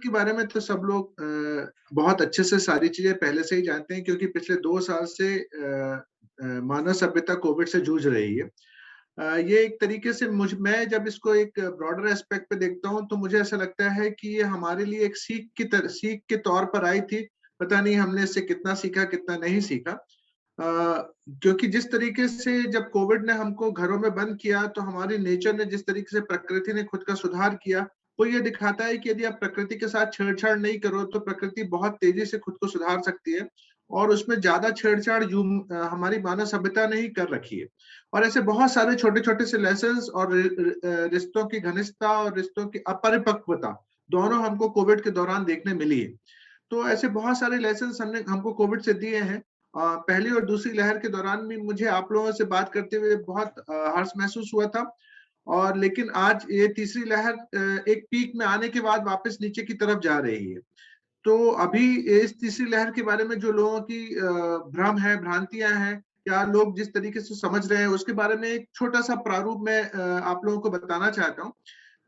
Covid के बारे में तो सब लोग बहुत अच्छे से सारी चीजें पहले से ही जानते हैं, क्योंकि पिछले 2 साल से मानव सभ्यता कोविड से जूझ रही है। ये एक तरीके से मैं जब इसको एक ब्रॉडर एस्पेक्ट पे देखता हूँ तो मुझे ऐसा लगता है कि ये हमारे लिए एक सीख के तौर पर आई थी। पता नहीं हमने इससे कितना सीखा, कितना नहीं सीखा। क्योंकि जिस तरीके से जब कोविड ने हमको घरों में बंद किया, तो हमारी नेचर ने जिस तरीके से, प्रकृति ने खुद का सुधार किया, वो ये दिखाता है कि यदि आप प्रकृति के साथ छेड़छाड़ नहीं करो तो प्रकृति बहुत तेजी से खुद को सुधार सकती है। और उसमें ज्यादा छेड़छाड़ हमारी मानव सभ्यता ने ही कर रखी है। और ऐसे बहुत सारे छोटे छोटे से लेसन्स और रिश्तों की घनिष्ठता और रिश्तों की अपरिपक्वता दोनों हमको कोविड के दौरान देखने मिली है। तो ऐसे बहुत सारे लेसन्स हमको कोविड से दिए हैं। पहली और दूसरी लहर के दौरान भी मुझे आप लोगों से बात करते हुए बहुत हर्ष महसूस हुआ था। और लेकिन आज ये तीसरी लहर एक पीक में आने के बाद वापस नीचे की तरफ जा रही है। तो अभी इस तीसरी लहर के बारे में जो लोगों की भ्रम है, भ्रांतियां हैं, या लोग जिस तरीके से समझ रहे हैं, उसके बारे में एक छोटा सा प्रारूप में आप लोगों को बताना चाहता हूँ।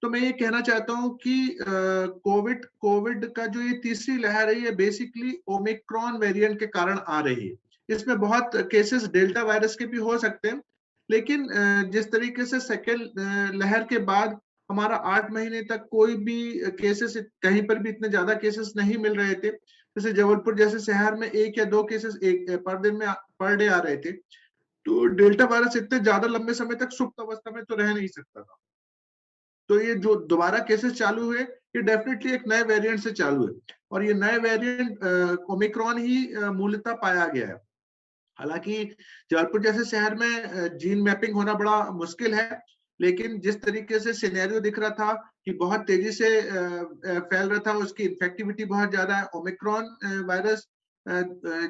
तो मैं ये कहना चाहता हूँ कि कोविड कोविड का जो ये तीसरी लहर है, ये बेसिकली ओमिक्रॉन वेरिएंट के कारण आ रही है। इसमें बहुत केसेस डेल्टा वायरस के भी हो सकते हैं, लेकिन जिस तरीके से सेकेंड लहर के बाद हमारा 8 महीने तक कोई भी केसेस, कहीं पर भी इतने ज्यादा केसेस नहीं मिल रहे थे। जैसे जबलपुर जैसे शहर में 1 या 2 केसेस एक पर दिन में पर डे आ रहे थे। तो डेल्टा वायरस इतने ज्यादा लंबे समय तक सुप्त अवस्था में तो रह नहीं सकता था। तो ये जो दोबारा केसेस चालू हुए, ये डेफिनेटली एक नए वेरिएंट से चालू है। और ये नए वेरिएंट ओमिक्रॉन ही मूलतः पाया गया है। हालांकि जबलपुर जैसे शहर में जीन मैपिंग होना बड़ा मुश्किल है, लेकिन जिस तरीके से सिनेरियो दिख रहा था कि बहुत तेजी से फैल रहा था, उसकी इन्फेक्टिविटी बहुत ज्यादा है। ओमिक्रॉन वायरस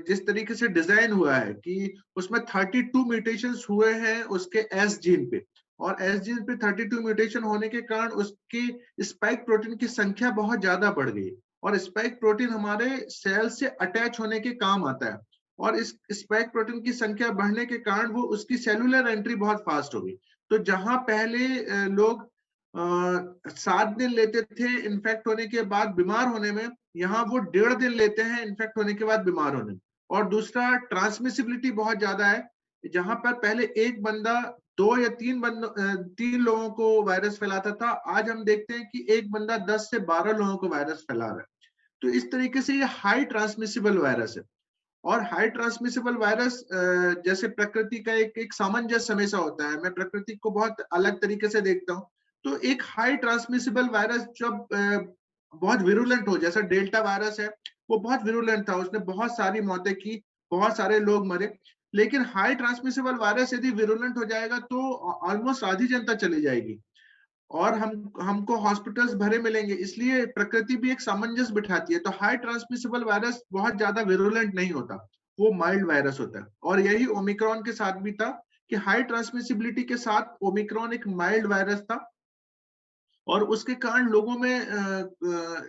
जिस तरीके से डिजाइन हुआ है कि उसमें 32 म्यूटेशंस हुए हैं उसके एस जीन पे। और एस जीन पे 32 म्यूटेशन होने के कारण उसकी स्पाइक प्रोटीन की संख्या बहुत ज्यादा बढ़ गई। और स्पाइक प्रोटीन हमारे सेल से अटैच होने के काम आता है। और इस स्पाइक प्रोटीन की संख्या बढ़ने के कारण वो उसकी सेलुलर एंट्री बहुत फास्ट होगी। तो जहां पहले लोग 7 दिन लेते थे इन्फेक्ट होने के बाद बीमार होने में, यहाँ वो 1.5 दिन लेते हैं इन्फेक्ट होने के बाद बीमार होने में। और दूसरा, ट्रांसमिसिबिलिटी बहुत ज्यादा है। जहां पर पहले एक बंदा 2 या 3 लोगों को वायरस फैलाता था, आज हम देखते हैं कि एक बंदा 10 से 12 लोगों को वायरस फैला रहा है। तो इस तरीके से ये हाई ट्रांसमिसिबल वायरस है। और हाई ट्रांसमिसिबल वायरस जैसे प्रकृति का एक सामंजस्य हमेशा होता है। मैं प्रकृति को बहुत अलग तरीके से देखता हूँ। तो एक हाई ट्रांसमिसिबल वायरस जब बहुत विरुलेंट हो, जैसा डेल्टा वायरस है, वो बहुत विरुलेंट था, उसने बहुत सारी मौतें की, बहुत सारे लोग मरे। लेकिन हाई ट्रांसमिसिबल वायरस यदि विरुलेंट हो जाएगा तो ऑलमोस्ट आधी जनता चली जाएगी। और हमको हॉस्पिटल्स भरे मिलेंगे। इसलिए प्रकृति भी एक सामंजस्य बिठाती है। तो हाई ट्रांसमिसिबल वायरस बहुत ज्यादा विरुलेंट नहीं होता, वो माइल्ड वायरस होता है। और यही ओमिक्रॉन के साथ भी था कि हाई ट्रांसमिसिबिलिटी के साथ ओमिक्रॉन एक माइल्ड वायरस था। और उसके कारण लोगों में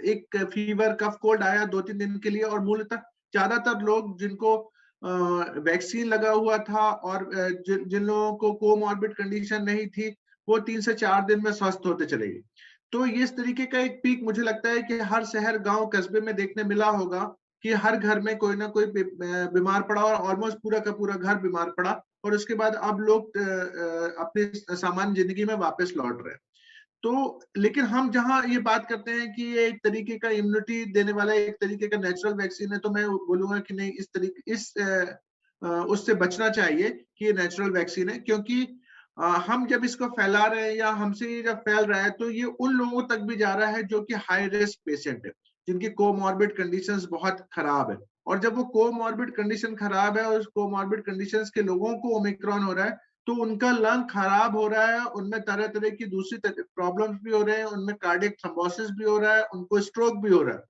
एक फीवर, कफ, कोल्ड आया 2-3 दिन के लिए। और मूलतः ज्यादातर लोग जिनको वैक्सीन लगा हुआ था और जिन लोगों को कोमॉर्बिड कंडीशन नहीं थी, वो 3 से 4 दिन में स्वस्थ होते चले गए। तो ये इस तरीके का एक पीक मुझे लगता है कि हर शहर, गांव, कस्बे में देखने मिला होगा कि हर घर में कोई ना कोई बीमार पड़ा और ऑलमोस्ट पूरा का पूरा घर बीमार पड़ा। और उसके बाद अब लोग अपनी सामान्य जिंदगी में वापस लौट रहे हैं। तो लेकिन हम जहां ये बात करते हैं कि ये एक तरीके का इम्यूनिटी देने वाला एक तरीके का नेचुरल वैक्सीन है, तो मैं बोलूंगा कि नहीं, इस तरीके उससे बचना चाहिए कि ये नेचुरल वैक्सीन है। क्योंकि हम जब इसको फैला रहे हैं या हमसे ये जब फैल रहा है, तो ये उन लोगों तक भी जा रहा है जो कि हाई रिस्क पेशेंट है, जिनकी कोमॉर्बिड कंडीशंस बहुत खराब है। और जब वो कोमॉर्बिड कंडीशन खराब है और उस कोमॉर्बिड कंडीशंस के लोगों को ओमिक्रॉन हो रहा है, तो उनका लंग खराब हो रहा है, उनमें तरह तरह की दूसरी प्रॉब्लम्स भी हो रहे हैं, उनमें कार्डियक थ्रोम्बोसिस भी हो रहा है, उनको स्ट्रोक भी हो रहा है।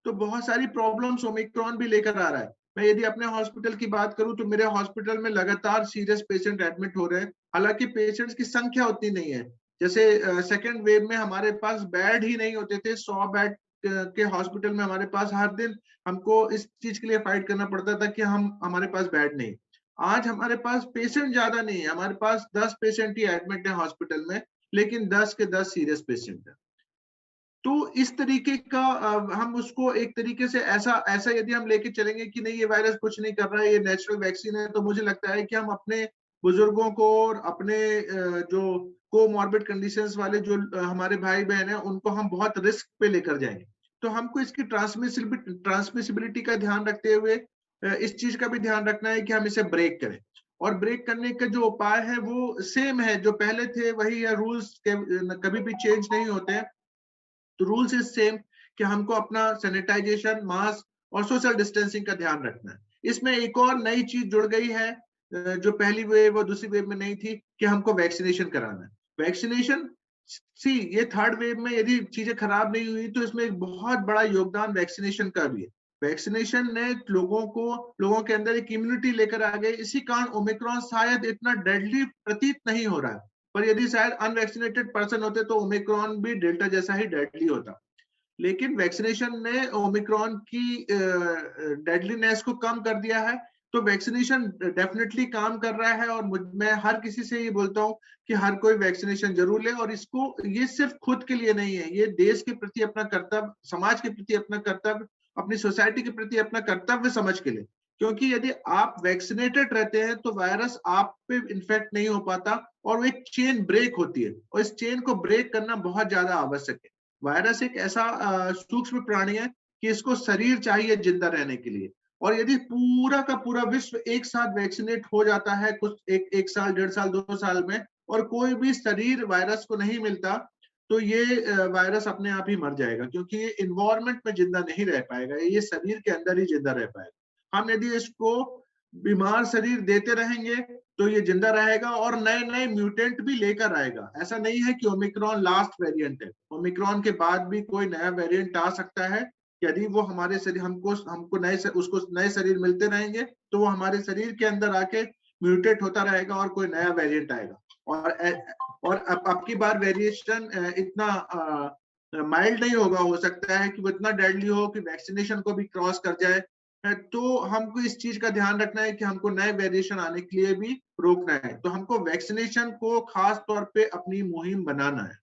तो बहुत सारी प्रॉब्लम्स ओमिक्रॉन भी लेकर आ रहा है। मैं यदि अपने हॉस्पिटल की बात करूं तो मेरे हॉस्पिटल में लगातार सीरियस पेशेंट एडमिट हो रहे हैं। हालांकि पेशेंट्स की संख्या उतनी नहीं है। जैसे सेकेंड वेव में हमारे पास बेड ही नहीं होते थे। 100 बेड के हॉस्पिटल में हमारे पास हर दिन हमको इस चीज के लिए फाइट करना पड़ता था कि हमारे पास बेड नहीं। आज हमारे पास पेशेंट ज्यादा नहीं है, हमारे पास 10 पेशेंट ही एडमिट है हॉस्पिटल में, लेकिन 10 के 10 सीरियस पेशेंट है। तो इस तरीके का हम उसको एक तरीके से ऐसा ऐसा यदि हम लेके चलेंगे कि नहीं ये वायरस कुछ नहीं कर रहा है, ये नेचुरल वैक्सीन है, तो मुझे लगता है कि हम अपने बुजुर्गों को और अपने जो कोमॉर्बिड कंडीशंस वाले जो हमारे भाई बहन हैं उनको हम बहुत रिस्क पे लेकर जाएंगे। तो हमको इसकी ट्रांसमिसिबिलिटी का ध्यान रखते हुए इस चीज का भी ध्यान रखना है कि हम इसे ब्रेक करें। और ब्रेक करने का जो उपाय है वो सेम है, जो पहले थे वही है, रूल्स कभी भी चेंज नहीं होते हैं। तो रूल्स इज सेम कि हमको अपना सैनिटाइजेशन, मास्क और सोशल डिस्टेंसिंग का ध्यान रखना है। इसमें एक और नई चीज जुड़ गई है जो पहली वेव और दूसरी वेव में नहीं थी, कि हमको वैक्सीनेशन कराना है। वैक्सीनेशन, सी ये थर्ड वेव में यदि चीजें खराब नहीं हुई तो इसमें एक बहुत बड़ा योगदान वैक्सीनेशन का भी है। वैक्सीनेशन ने लोगों के अंदर एक इम्यूनिटी लेकर आ गई। इसी कारण ओमिक्रॉन शायद इतना डेडली प्रतीत नहीं हो रहा है, पर यदि शायद अनवैक्सीनेटेड पर्सन होते तो ओमिक्रॉन भी डेल्टा जैसा ही डेडली होता। लेकिन वैक्सीनेशन ने ओमिक्रॉन की डेडलीनेस को कम कर दिया है। तो वैक्सीनेशन डेफिनेटली काम कर रहा है, और मैं हर किसी से ये बोलता हूँ कि हर कोई वैक्सीनेशन जरूर ले। और इसको, ये सिर्फ खुद के लिए नहीं है, ये देश के प्रति अपना कर्तव्य, समाज के प्रति अपना कर्तव्य, अपनी सोसाइटी के प्रति अपना कर्तव्य समझ के ले। क्योंकि यदि आप वैक्सीनेटेड रहते हैं तो वायरस आप पे इन्फेक्ट नहीं हो पाता, और वो एक चेन ब्रेक होती है, और इस चेन को ब्रेक करना बहुत ज्यादा आवश्यक है। वायरस एक ऐसा सूक्ष्म प्राणी है कि इसको शरीर चाहिए जिंदा रहने के लिए। और यदि पूरा का पूरा विश्व एक साथ वैक्सीनेट हो जाता है कुछ एक साल, 1.5 साल, 2 साल में, और कोई भी शरीर वायरस को नहीं मिलता, तो ये वायरस अपने आप ही मर जाएगा, क्योंकि ये इन्वायरमेंट में जिंदा नहीं रह पाएगा, ये शरीर के अंदर ही जिंदा रह पाएगा। हम यदि इसको बीमार शरीर देते रहेंगे तो ये जिंदा रहेगा और नए नए म्यूटेंट भी लेकर आएगा। ऐसा नहीं है कि ओमिक्रॉन लास्ट वेरिएंट है, ओमिक्रॉन के बाद भी कोई नया वेरिएंट आ सकता है। यदि वो हमारे शरीर, हमको हमको उसको नए शरीर मिलते रहेंगे तो वो हमारे शरीर के अंदर आके म्यूटेट होता रहेगा और कोई नया वेरिएंट आएगा। और अब की बार वेरिएशन इतना माइल्ड नहीं होगा, हो सकता है कि वो इतना डेडली हो कि वैक्सीनेशन को भी क्रॉस कर जाए। तो हमको इस चीज का ध्यान रखना है कि हमको नए वेरिएशन आने के लिए भी रोकना है। तो हमको वैक्सीनेशन को खास तौर पे अपनी मुहिम बनाना है।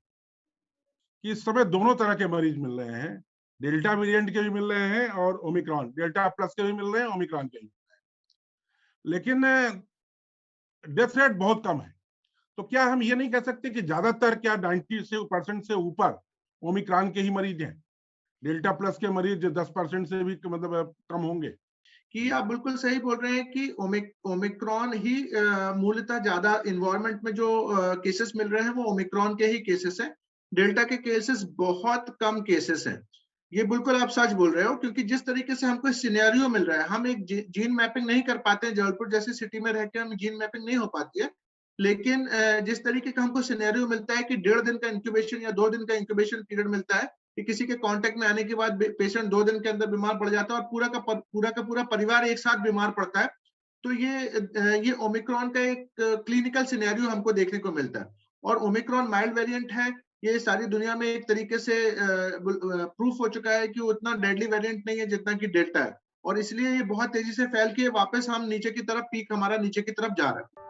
कि इस समय दोनों तरह के मरीज मिल रहे हैं, डेल्टा वेरिएंट के भी मिल रहे हैं और ओमिक्रॉन डेल्टा प्लस के भी मिल रहे हैं, ओमिक्रॉन के भी, लेकिन डेथ रेट बहुत कम है। तो क्या हम ये नहीं कह सकते कि ज्यादातर, क्या 90% से ऊपर ओमिक्रॉन के ही मरीज हैं? डेल्टा प्लस के मरीज 10% से भी मतलब कम होंगे? कि आप बिल्कुल सही बोल रहे हैं कि ओमिक्रॉन ही मूलतः ज्यादा इन्वायरमेंट में जो केसेस मिल रहे हैं वो ओमिक्रॉन के ही केसेस हैं। डेल्टा के केसेस बहुत कम केसेस हैं। ये बिल्कुल आप सच बोल रहे हो, क्योंकि जिस तरीके से हमको सिनेरियो मिल रहा है, हम एक जीन मैपिंग नहीं कर पाते हैं, जबलपुर जैसी सिटी में रह के हम जीन मैपिंग नहीं हो पाती है। लेकिन जिस तरीके का हमको सिनेरियो मिलता है कि 1.5 दिन का इंक्यूबेशन या 2 दिन का इंक्यूबेशन पीरियड मिलता है, कि किसी के कांटेक्ट में आने के बाद पेशेंट 2 दिन के अंदर बीमार पड़ जाता है और पूरा परिवार एक साथ बीमार पड़ता है। तो ये ओमिक्रॉन का एक क्लिनिकल सिनेरियो हमको देखने को मिलता है। और ओमिक्रॉन माइल्ड वेरिएंट है, ये सारी दुनिया में एक तरीके से प्रूफ हो चुका है कि वो उतना डेडली वेरिएंट नहीं है जितना कि डेल्टा है। और इसलिए ये बहुत तेजी से फैल के वापस हम नीचे की तरफ, पीक हमारा नीचे की तरफ जा रहा है।